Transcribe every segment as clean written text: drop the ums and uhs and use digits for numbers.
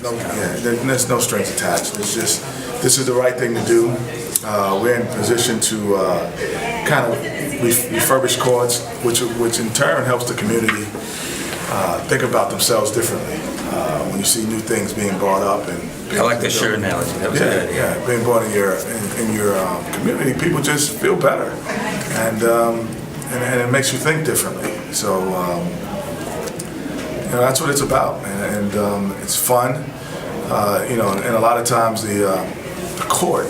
No, yeah, there's no strings attached. It's just, this is the right thing to do. We're in position to kind of refurbish courts, which in turn helps the community think about themselves differently. When you see new things being brought up, and I like the shirt analogy. That was good. Yeah, being brought in your community, people just feel better, and it makes you think differently. So that's what it's about, and it's fun. And a lot of times the court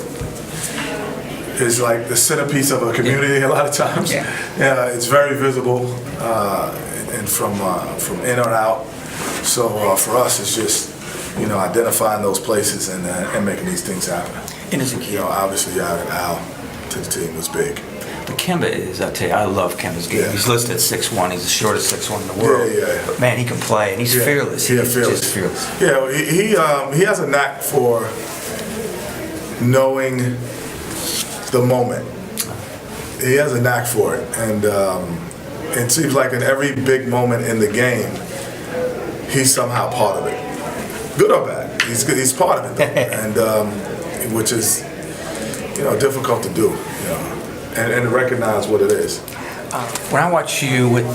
is like the centerpiece of a community. A lot of times, it's very visible, and from in or out. So for us, it's just identifying those places and making these things happen. And as a kid, obviously adding Al to the team was big. But Kemba is, I tell you, I love Kemba's game. Yeah. He's listed at 6'1". He's the shortest 6'1" in the world. Yeah. But man, he can play, and he's fearless. He's just fearless. Yeah, he has a knack for knowing the moment. He has a knack for it, and it seems like in every big moment in the game, he's somehow part of it, good or bad. He's part of it, though. And which is difficult to do, and to recognize what it is. When I watch you with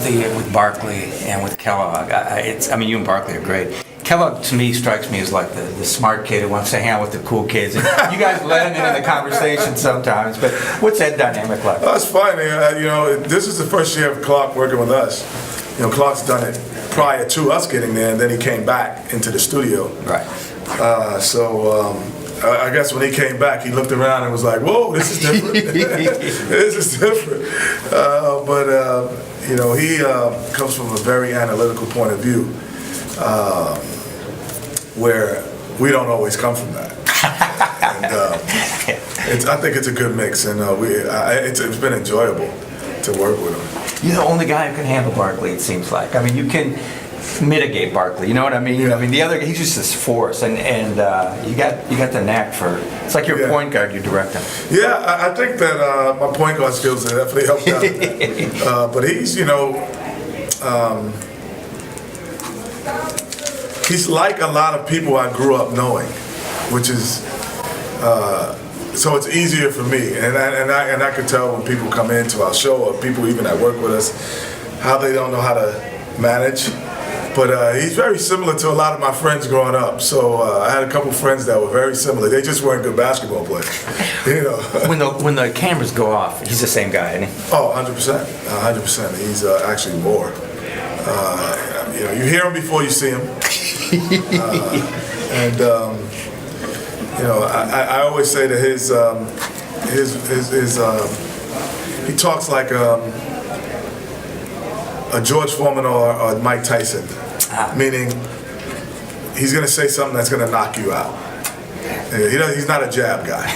Barkley and with Kellogg, you and Barkley are great. Kellogg, to me, strikes me as like the smart kid who wants to hang out with the cool kids. And you guys let him into the conversation sometimes, but what's that dynamic like? Well, it's fine. This is the first year of Clark working with us. Clark's done it prior to us getting there, and then he came back into the studio. Right. I guess when he came back, he looked around and was like, "Whoa, this is different. This is different." He comes from a very analytical point of view, where we don't always come from that. And I think it's a good mix, and it's been enjoyable to work with him. You're the only guy who can handle Barkley, it seems like. You can mitigate Barkley, you know what I mean? Yeah. The other, he's just this force, and you got the knack for, it's like your point guard, you direct him. Yeah, I think that my point guard skills have definitely helped out. But he's like a lot of people I grew up knowing, which is so it's easier for me, and I can tell when people come into our show, or people even that work with us, how they don't know how to manage. But he's very similar to a lot of my friends growing up. So I had a couple friends that were very similar. They just weren't good basketball players. When the cameras go off, he's the same guy, isn't he? Oh, 100%. 100%. He's actually more. You hear him before you see him. I always say that he talks like a George Foreman or Mike Tyson, meaning he's going to say something that's going to knock you out. He's not a jab guy.